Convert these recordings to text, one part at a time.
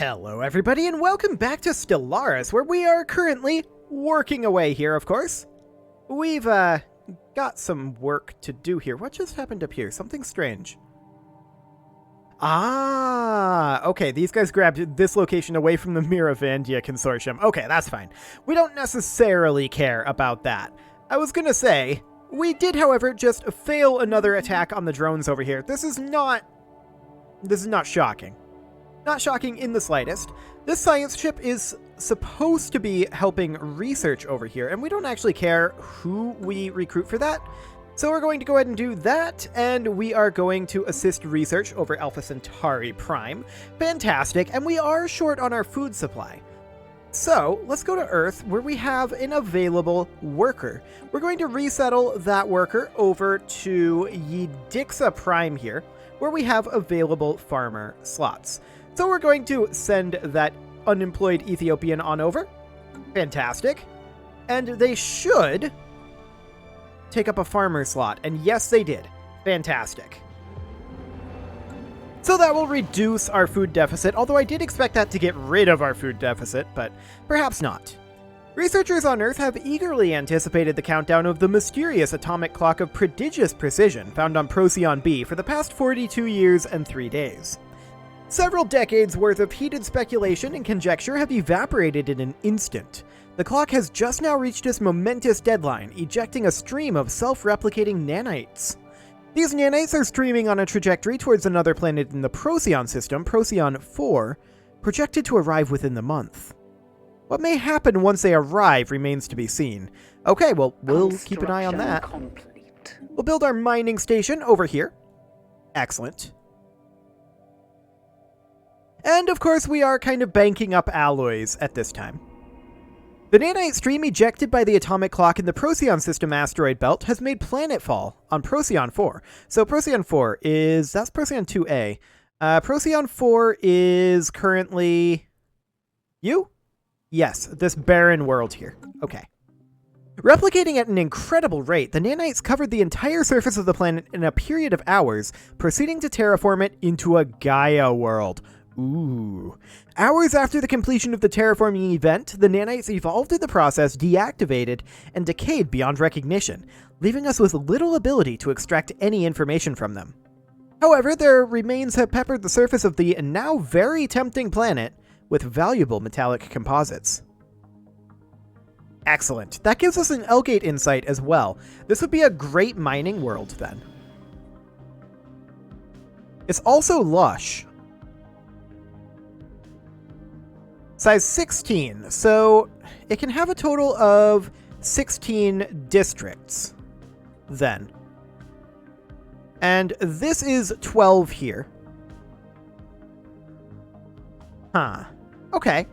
Hello everybody and welcome back to Stellaris, where we are currently working away here, of course. We've, got some work to do here. What just happened up here? Something strange. Ah, okay, these guys grabbed this location away from the Miravandia Consortium. Okay, that's fine. We don't necessarily care about that. I was gonna say, we did, however, just fail another attack on the drones over here. This is not shocking. Not shocking in the slightest. This science ship is supposed to be helping research over here, and we don't actually care who we recruit for that. So we're going to go ahead and do that, and we are going to assist research over Alpha Centauri Prime. Fantastic, and we are short on our food supply. So let's go to Earth, where we have an available worker. We're going to resettle that worker over to Yidixa Prime here, where we have available farmer slots. So we're going to send that unemployed Ethiopian on over. Fantastic. And they should take up a farmer slot. And yes, they did. Fantastic. So that will reduce our food deficit, although I did expect that to get rid of our food deficit, but perhaps not. Researchers on Earth have eagerly anticipated the countdown of the mysterious atomic clock of prodigious precision found on Procyon B for the past 42 years and 3 days. Several decades worth of heated speculation and conjecture have evaporated in an instant. The clock has just now reached its momentous deadline, ejecting a stream of self-replicating nanites. These nanites are streaming on a trajectory towards another planet in the Procyon system, Procyon 4, projected to arrive within the month. What may happen once they arrive remains to be seen. Okay, well, we'll keep an eye on that. Complete. We'll build our mining station over here. Excellent. And of course, we are kind of banking up alloys at this time. The nanite stream ejected by the atomic clock in the Procyon system asteroid belt has made planetfall on Procyon 4. So Procyon 4 is... that's Procyon 2A. Procyon 4 is currently... you? Yes, this barren world here. Okay. Replicating at an incredible rate, the nanites covered the entire surface of the planet in a period of hours, proceeding to terraform it into a Gaia world. Ooh. Hours after the completion of the terraforming event, the nanites evolved in the process, deactivated, and decayed beyond recognition, leaving us with little ability to extract any information from them. However, their remains have peppered the surface of the now very tempting planet with valuable metallic composites. Excellent. That gives us an L-Gate insight as well. This would be a great mining world then. It's also lush. Size 16, so it can have a total of 16 districts then. And this is 12 here. Huh. Okay.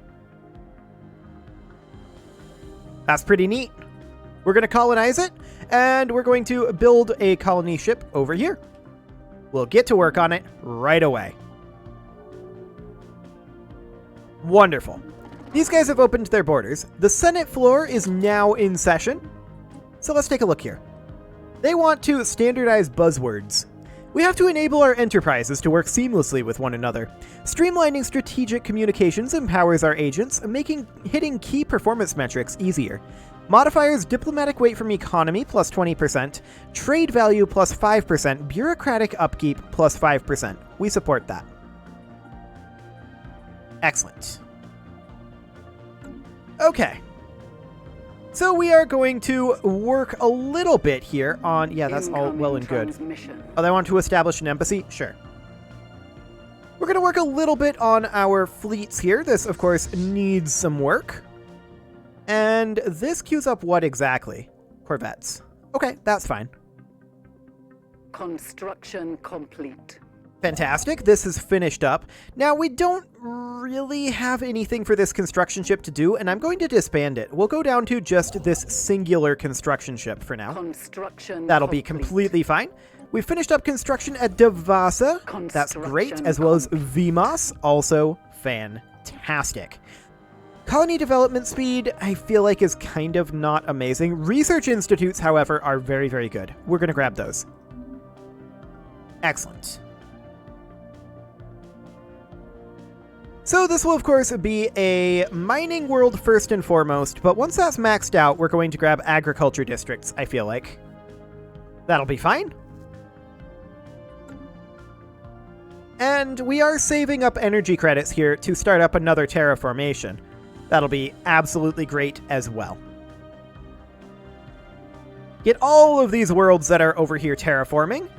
That's pretty neat. We're going to colonize it, and we're going to build a colony ship over here. We'll get to work on it right away. Wonderful. These guys have opened their borders. The Senate floor is now in session. So let's take a look here. They want to standardize buzzwords. We have to enable our enterprises to work seamlessly with one another. Streamlining strategic communications empowers our agents, making hitting key performance metrics easier. Modifiers: diplomatic weight from economy plus 20%, trade value plus 5%, bureaucratic upkeep plus 5%. We support that. Excellent. Okay. So we are going to work a little bit here on... yeah, that's all well and good. Oh, they want to establish an embassy? Sure. We're going to work a little bit on our fleets here. This, of course, needs some work. And this queues up what exactly? Corvettes. Okay, that's fine. Construction complete. Fantastic. This is finished up. Now, we don't really have anything for this construction ship to do, and I'm going to disband it. We'll go down to just this singular construction ship for now. That'll be completely fine. We finished up construction at Devasa. That's great, as well as Vimos. Also fantastic. Colony development speed, I feel like, is kind of not amazing. Research institutes, however, are very, very good. We're going to grab those. Excellent. So this will of course be a mining world first and foremost, but once that's maxed out, we're going to grab agriculture districts, I feel like. That'll be fine. And we are saving up energy credits here to start up another terraformation. That'll be absolutely great as well. Get all of these worlds that are over here terraforming.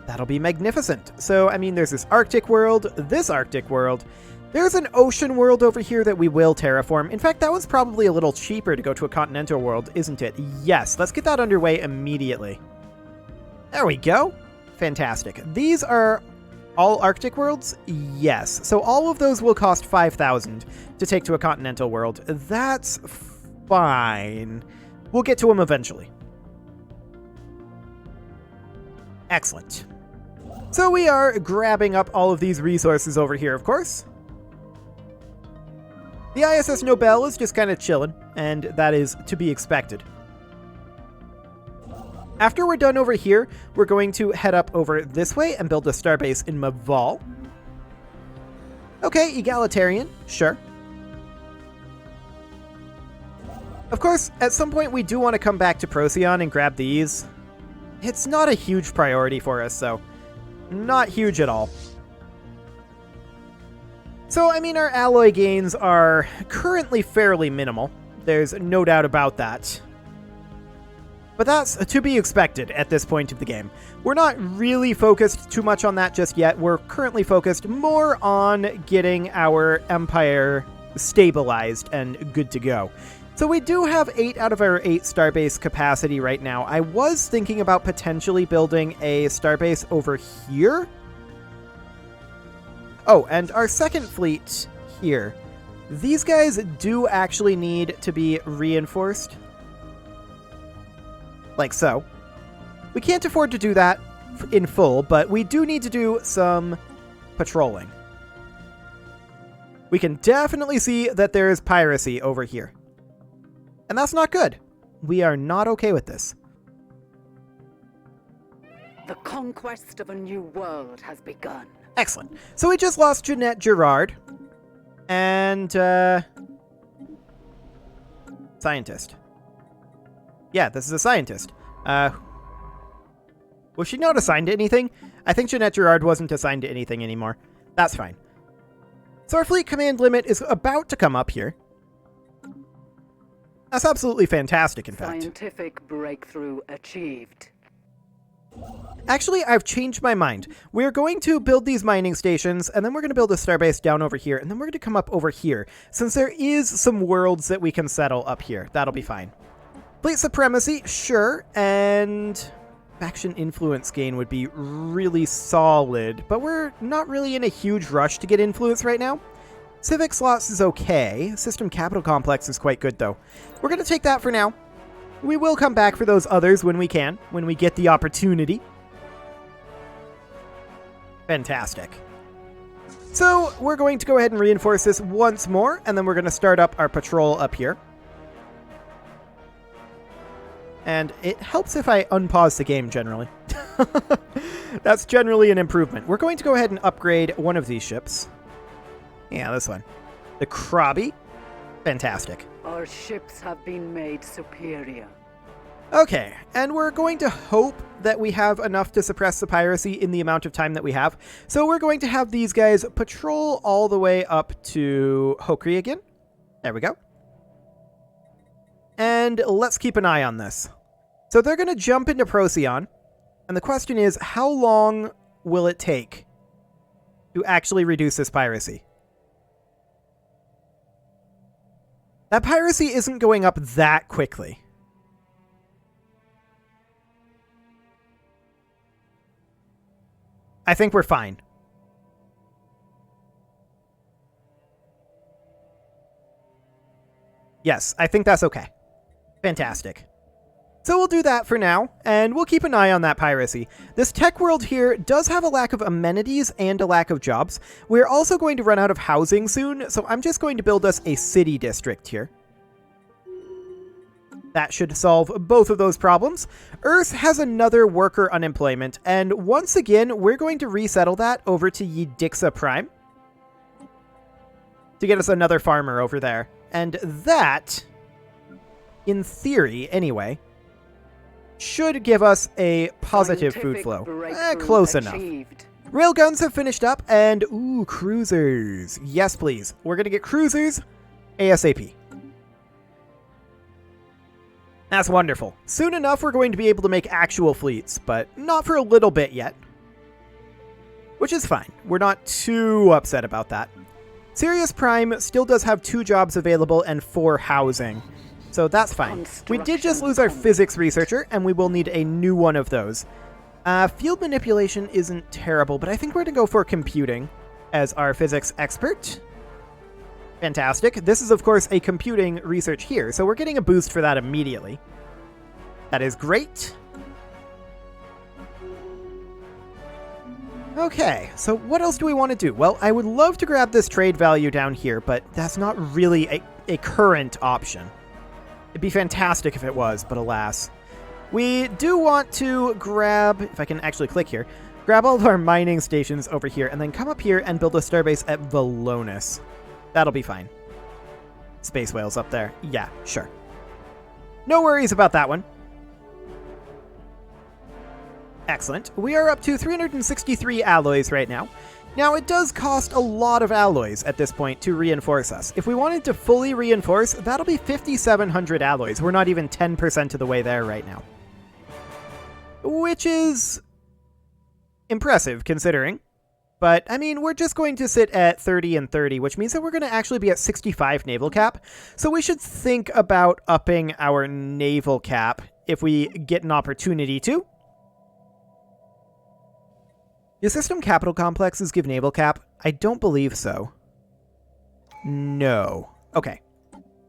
That'll be magnificent. So, I mean, there's this Arctic world, this Arctic world. There's an ocean world over here that we will terraform. In fact, that was probably a little cheaper to go to a continental world, isn't it? Yes, let's get that underway immediately. There we go. Fantastic. These are all Arctic worlds? Yes. So all of those will cost 5,000 to take to a continental world. That's fine. We'll get to them eventually. Excellent. So we are grabbing up all of these resources over here, of course. The ISS Nobel is just kind of chilling, and that is to be expected. After we're done over here, we're going to head up over this way and build a starbase in Maval. Okay, egalitarian, sure. Of course, at some point we do want to come back to Procyon and grab these. It's not a huge priority for us, so not huge at all. So, I mean, our alloy gains are currently fairly minimal. There's no doubt about that. But that's to be expected at this point of the game. We're not really focused too much on that just yet. We're currently focused more on getting our empire stabilized and good to go. So we do have 8 out of our 8 starbase capacity right now. I was thinking about potentially building a starbase over here. Oh, and our second fleet here. These guys do actually need to be reinforced. Like so. We can't afford to do that in full, but we do need to do some patrolling. We can definitely see that there is piracy over here. And that's not good. We are not okay with this. The conquest of a new world has begun. Excellent. So we just lost Jeanette Gerard. And, scientist. Yeah, this is a scientist. Was she not assigned to anything? I think Jeanette Gerard wasn't assigned to anything anymore. That's fine. So our fleet command limit is about to come up here. That's absolutely fantastic, in fact. Scientific breakthrough achieved. Actually, I've changed my mind. We're going to build these mining stations, and then we're going to build a starbase down over here, and then we're going to come up over here, since there is some worlds that we can settle up here. That'll be fine. Fleet supremacy, sure, and faction influence gain would be really solid, but we're not really in a huge rush to get influence right now. Civic slots is okay. System capital complex is quite good, though. We're going to take that for now. We will come back for those others when we can, when we get the opportunity. Fantastic. So we're going to go ahead and reinforce this once more, and then we're going to start up our patrol up here. And it helps if I unpause the game, generally. That's generally an improvement. We're going to go ahead and upgrade one of these ships. Yeah, this one. The Krabi. Fantastic. Our ships have been made superior. Okay, and we're going to hope that we have enough to suppress the piracy in the amount of time that we have. So we're going to have these guys patrol all the way up to Hokri again. There we go. And let's keep an eye on this. So they're going to jump into Procyon. And the question is, how long will it take to actually reduce this piracy? That piracy isn't going up that quickly. I think we're fine. Yes, I think that's okay. Fantastic. So we'll do that for now, and we'll keep an eye on that piracy. This tech world here does have a lack of amenities and a lack of jobs. We're also going to run out of housing soon, so I'm just going to build us a city district here. That should solve both of those problems. Earth has another worker unemployment, and once again, we're going to resettle that over to Universalis Prime. to get us another farmer over there. And that, in theory anyway, should give us a positive food flow. Close enough. Railguns have finished up, and ooh, cruisers. Yes, please. We're going to get cruisers ASAP. That's wonderful. Soon enough, we're going to be able to make actual fleets, but not for a little bit yet. Which is fine. We're not too upset about that. Sirius Prime still does have 2 jobs available and 4 housing. So that's fine. We did just lose our physics researcher, and we will need a new one of those. Field manipulation isn't terrible, but I think we're going to go for computing as our physics expert. Fantastic. This is, of course, a computing research here, so we're getting a boost for that immediately. That is great. Okay, so what else do we want to do? Well, I would love to grab this trade value down here, but that's not really a current option. It'd be fantastic if it was, but alas. We do want to grab, if I can actually click here, grab all of our mining stations over here, and then come up here and build a starbase at Volanus. That'll be fine. Space whales up there. Yeah, sure. No worries about that one. Excellent. We are up to 363 alloys right now. Now, it does cost a lot of alloys at this point to reinforce us. If we wanted to fully reinforce, that'll be 5,700 alloys. We're not even 10% of the way there right now. Which is impressive, considering. But, I mean, we're just going to sit at 30 and 30, which means that we're going to actually be at 65 naval cap. So we should think about upping our naval cap if we get an opportunity to. Do system capital complexes give naval cap? I don't believe so. No. Okay.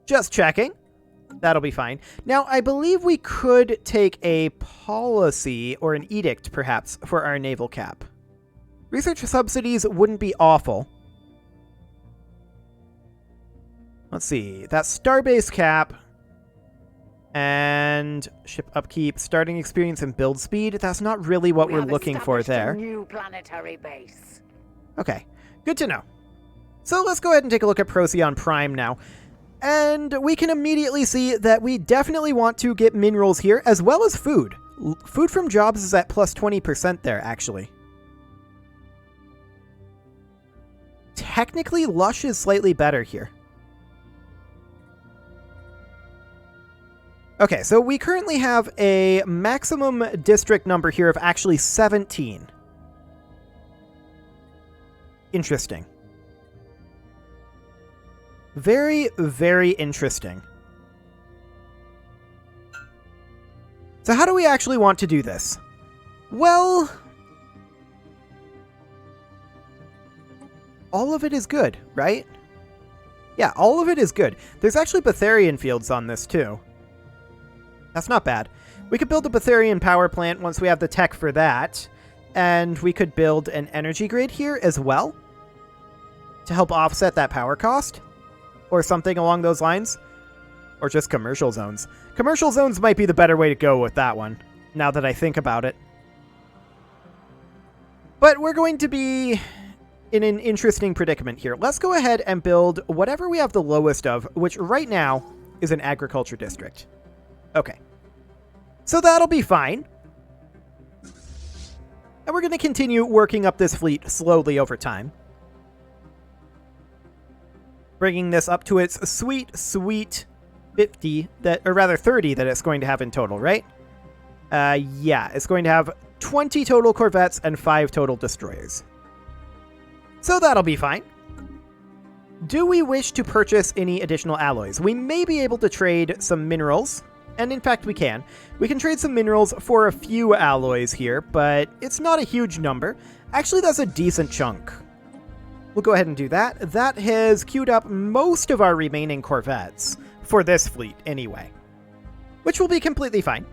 Just checking. That'll be fine. Now, I believe we could take a policy or an edict, perhaps, for our naval cap. Research subsidies wouldn't be awful. Let's see. That's starbase cap. And ship upkeep, starting experience, and build speed. That's not really what we're looking for there. A new planetary base. Okay, good to know. So let's go ahead and take a look at Procyon Prime now. And we can immediately see that we definitely want to get minerals here, as well as food. Food from jobs is at plus 20% there, actually. Technically, Lush is slightly better here. Okay, so we currently have a maximum district number here of actually 17. Interesting. Very, very interesting. So how do we actually want to do this? Well, all of it is good, right? Yeah, all of it is good. There's actually Betharian fields on this too. That's not bad. We could build a Betharian power plant once we have the tech for that. And we could build an energy grid here as well to help offset that power cost. Or something along those lines. Or just commercial zones. Commercial zones might be the better way to go with that one, now that I think about it. But we're going to be in an interesting predicament here. Let's go ahead and build whatever we have the lowest of, which right now is an agriculture district. Okay. So that'll be fine. And we're going to continue working up this fleet slowly over time. Bringing this up to its sweet 50, or rather 30 that it's going to have in total, right? Yeah, it's going to have 20 total corvettes and 5 total destroyers. So that'll be fine. Do we wish to purchase any additional alloys? We may be able to trade some minerals. And in fact, we can. We can trade some minerals for a few alloys here, but it's not a huge number. Actually, that's a decent chunk. We'll go ahead and do that. That has queued up most of our remaining corvettes, for this fleet anyway, which will be completely fine.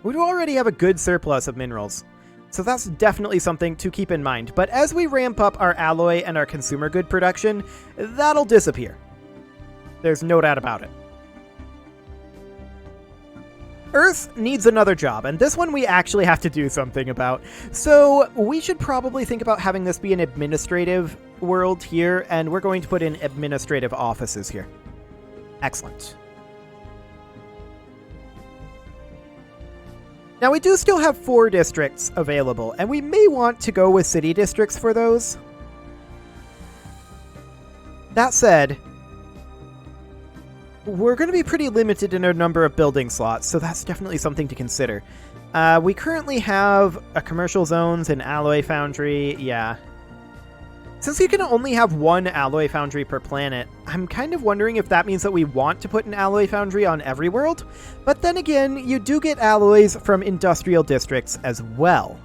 We do already have a good surplus of minerals, so that's definitely something to keep in mind. But as we ramp up our alloy and our consumer good production, that'll disappear. There's no doubt about it. Earth needs another job, and this one we actually have to do something about. So we should probably think about having this be an administrative world here, and we're going to put in administrative offices here. Excellent. Now, we do still have 4 districts available, and we may want to go with city districts for those. That said, we're going to be pretty limited in our number of building slots, so that's definitely something to consider. We currently have a commercial zones and alloy foundry, yeah. Since you can only have 1 alloy foundry per planet, I'm kind of wondering if that means that we want to put an alloy foundry on every world. But then again, you do get alloys from industrial districts as well.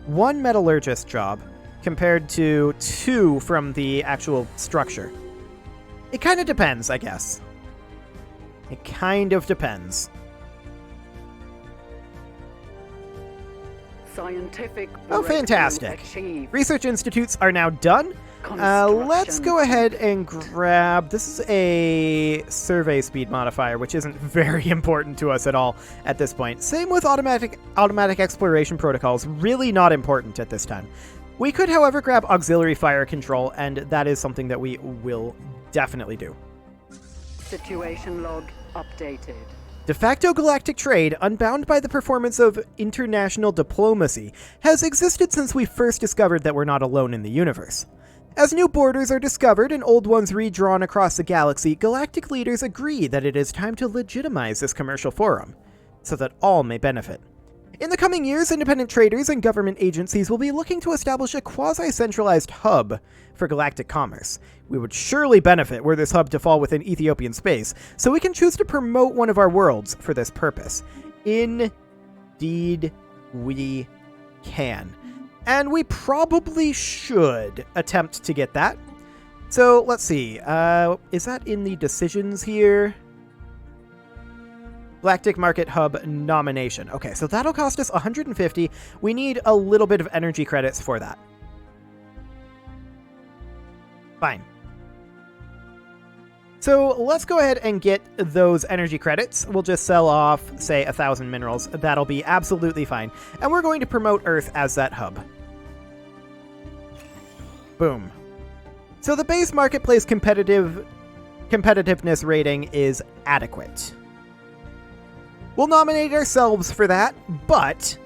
1 metallurgist job compared to 2 from the actual structure. It kind of depends, I guess. It kind of depends. Scientific fantastic. achieved. Research institutes are now done. Let's go ahead and grab... This is a survey speed modifier, which isn't very important to us at all at this point. Same with automatic exploration protocols. Really not important at this time. We could, however, grab auxiliary fire control, and that is something that we will definitely do. Situation log updated. De facto galactic trade, unbound by the performance of international diplomacy, has existed since we first discovered that we're not alone in the universe. As new borders are discovered and old ones redrawn across the galaxy, galactic leaders agree that it is time to legitimize this commercial forum, so that all may benefit. In the coming years, independent traders and government agencies will be looking to establish a quasi-centralized hub for galactic commerce. We would surely benefit were this hub to fall within Ethiopian space, so we can choose to promote one of our worlds for this purpose. Indeed, we can. And we probably should attempt to get that. So, let's see. Is that in the decisions here? Galactic Market Hub nomination. Okay, so that'll cost us 150. We need a little bit of energy credits for that. Fine. So let's go ahead and get those energy credits. We'll just sell off, say, 1,000 minerals. That'll be absolutely fine. And we're going to promote Earth as that hub. Boom. So the base marketplace competitiveness rating is adequate. We'll nominate ourselves for that, but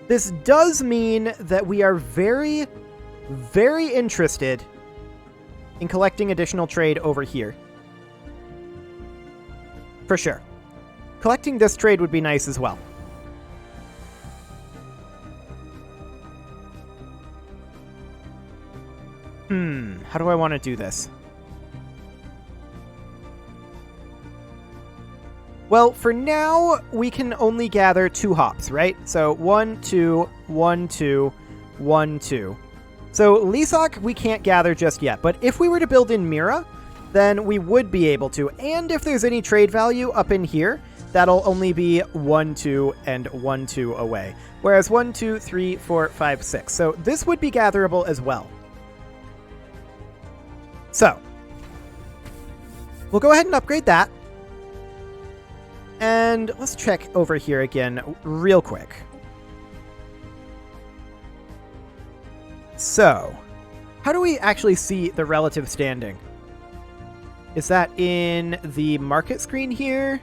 this does mean that we are very, very interested in collecting additional trade over here. For sure. Collecting this trade would be nice as well. How do I want to do this? Well, for now, we can only gather 2 hops, right? So 1, 2, 1, 2, 1, 2. So Lisak we can't gather just yet, but if we were to build in Mira, then we would be able to. And if there's any trade value up in here, that'll only be 1, 2, and 1, 2 away. Whereas 1, 2, 3, 4, 5, 6. So this would be gatherable as well. So we'll go ahead and upgrade that. And let's check over here again real quick. So, how do we actually see the relative standing? Is that in the market screen here?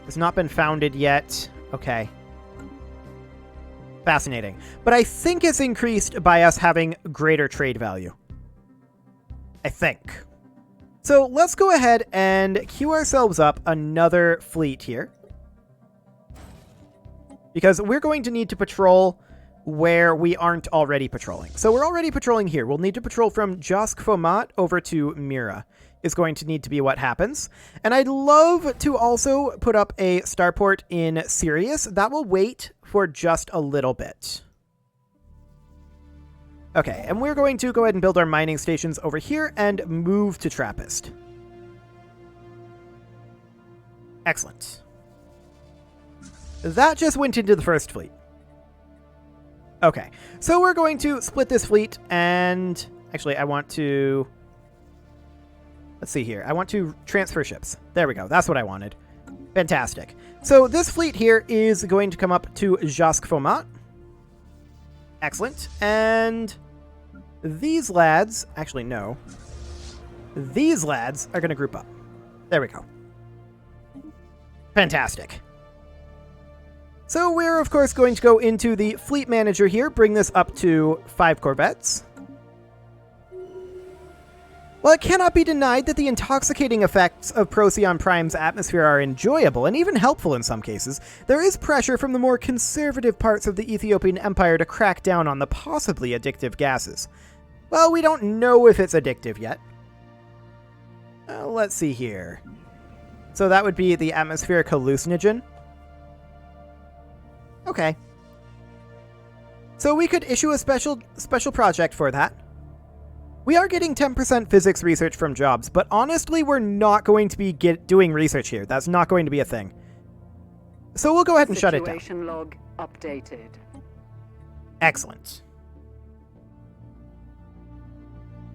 Has not been founded yet. Okay. Fascinating. But I think it's increased by us having greater trade value. I think. So let's go ahead and queue ourselves up another fleet here. Because we're going to need to patrol where we aren't already patrolling. So we're already patrolling here. We'll need to patrol from Josk Fomat over to Mira is going to need to be what happens. And I'd love to also put up a starport in Sirius. That will wait for just a little bit. Okay, and we're going to go ahead and build our mining stations over here and move to Trappist. Excellent. That just went into the first fleet. Okay, so we're going to split this fleet and... Actually, I want to... Let's see here. I want to transfer ships. There we go. That's what I wanted. Fantastic. So this fleet here is going to come up to Josk Fomat. Excellent. And These lads... Actually, no. These lads are going to group up. There we go. Fantastic. So we're, of course, going to go into the fleet manager here, bring this up to 5 corvettes. While it cannot be denied that the intoxicating effects of Procyon Prime's atmosphere are enjoyable and even helpful in some cases, there is pressure from the more conservative parts of the Ethiopian Empire to crack down on the possibly addictive gases. Well, we don't know if it's addictive yet. Let's see here. So that would be the atmospheric hallucinogen. Okay. So we could issue a special project for that. We are getting 10% physics research from jobs, but honestly, we're not going to be doing research here. That's not going to be a thing. So we'll go ahead and shut it down. Situation log updated. Excellent.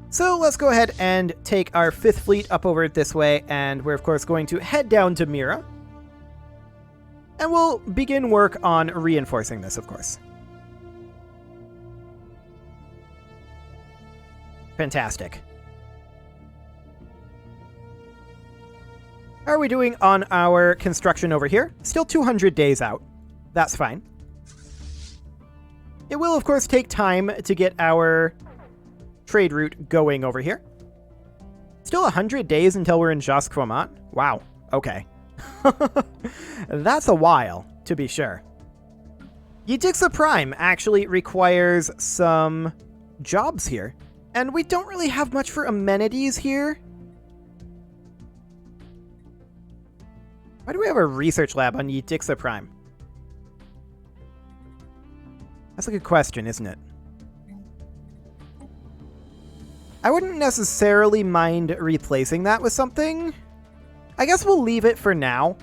So let's go ahead and take our 5th fleet up over this way, and we're of course going to head down to Mira. And we'll begin work on reinforcing this, of course. Fantastic. How are we doing on our construction over here? Still 200 days out. That's fine. It will, of course, take time to get our trade route going over here. Still 100 days until we're in Jasquamat. Wow. Okay. That's a while, to be sure. Universalis Prime actually requires some jobs here. And we don't really have much for amenities here. Why do we have a research lab on Universalis Prime? That's a good question, isn't it? I wouldn't necessarily mind replacing that with something. I guess we'll leave it for now.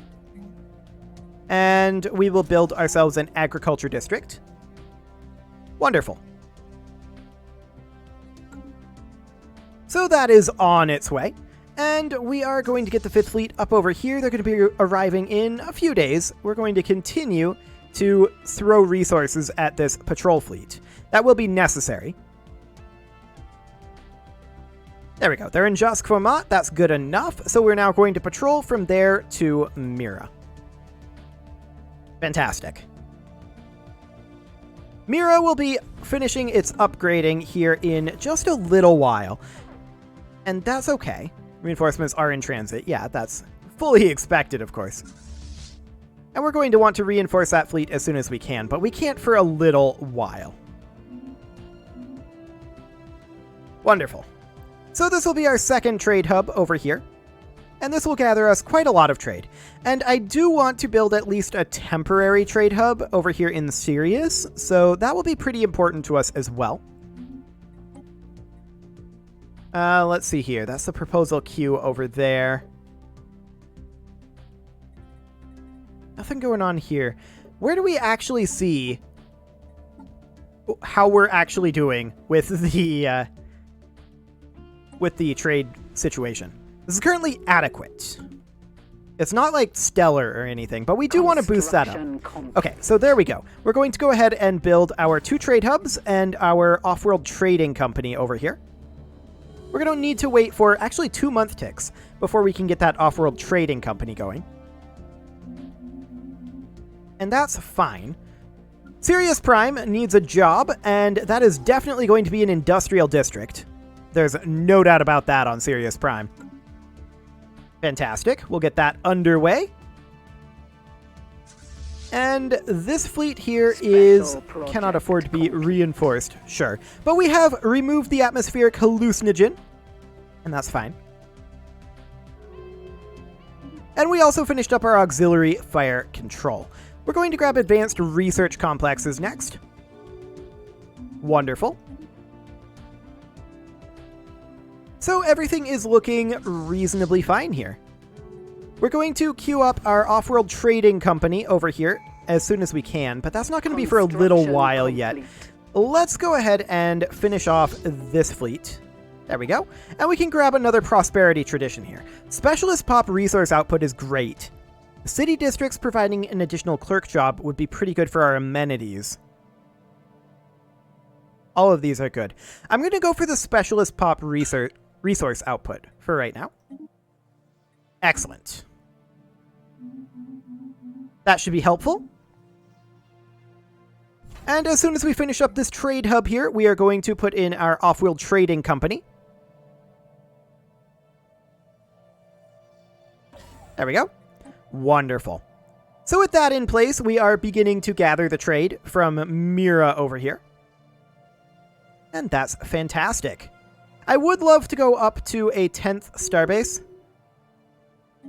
And we will build ourselves an agriculture district. Wonderful. So that is on its way. And we are going to get the 5th fleet up over here. They're going to be arriving in a few days. We're going to continue to throw resources at this patrol fleet. That will be necessary. There we go. They're in Jasquamat. That's good enough. So we're now going to patrol from there to Mira. Fantastic. Mira will be finishing its upgrading here in just a little while. And that's okay. Reinforcements are in transit. Yeah, that's fully expected, of course. And we're going to want to reinforce that fleet as soon as we can, but we can't for a little while. Wonderful. So this will be our 2nd trade hub over here. And this will gather us quite a lot of trade. And I do want to build at least a temporary trade hub over here in Sirius, so that will be pretty important to us as well. Let's see here. That's the proposal queue over there. Nothing going on here. Where do we actually see how we're actually doing with the trade situation? This is currently adequate. It's not like stellar or anything, but we do want to boost that up. Okay, so there we go. We're going to go ahead and build our 2 trade hubs and our off-world trading company over here. We're going to need to wait for actually 2 month ticks before we can get that off-world trading company going. And that's fine. Sirius Prime needs a job, and that is definitely going to be an industrial district. There's no doubt about that on Sirius Prime. Fantastic. We'll get that underway. And this fleet here cannot afford to be reinforced, sure. But we have removed the atmospheric hallucinogen, and that's fine. And we also finished up our auxiliary fire control. We're going to grab advanced research complexes next. Wonderful. So everything is looking reasonably fine here. We're going to queue up our off-world trading company over here as soon as we can, but that's not going to be for a little while yet. Let's go ahead and finish off this fleet. There we go. And we can grab another prosperity tradition here. Specialist pop resource output is great. City districts providing an additional clerk job would be pretty good for our amenities. All of these are good. I'm going to go for the specialist pop resource output for right now. Excellent. That should be helpful. And as soon as we finish up this trade hub here, we are going to put in our off-world trading company. There we go. Wonderful. So with that in place, we are beginning to gather the trade from Mira over here. And that's fantastic. I would love to go up to a 10th starbase.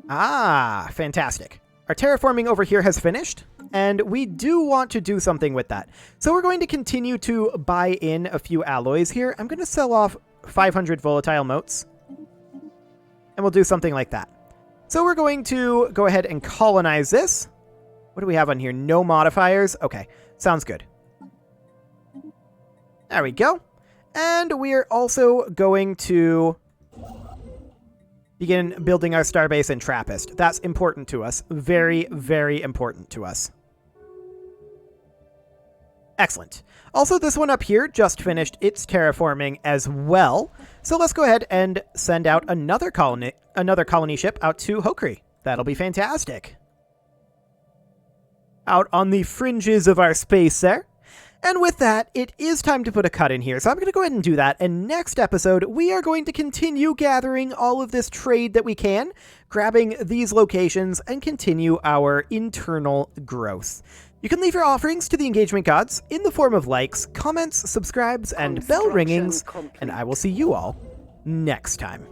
Ah, fantastic. Our terraforming over here has finished, and we do want to do something with that. So we're going to continue to buy in a few alloys here. I'm going to sell off 500 volatile motes, and we'll do something like that. So we're going to go ahead and colonize this. What do we have on here? No modifiers? Okay, sounds good. There we go. And we're also going to begin building our starbase in Trappist. That's important to us. Very, very important to us. Excellent. Also, this one up here just finished its terraforming as well. So let's go ahead and send out another colony ship out to Hokri. That'll be fantastic. Out on the fringes of our space there. And with that, it is time to put a cut in here. So I'm going to go ahead and do that. And next episode, we are going to continue gathering all of this trade that we can, grabbing these locations, and continue our internal growth. You can leave your offerings to the engagement gods in the form of likes, comments, subscribes, and bell ringings. And I will see you all next time.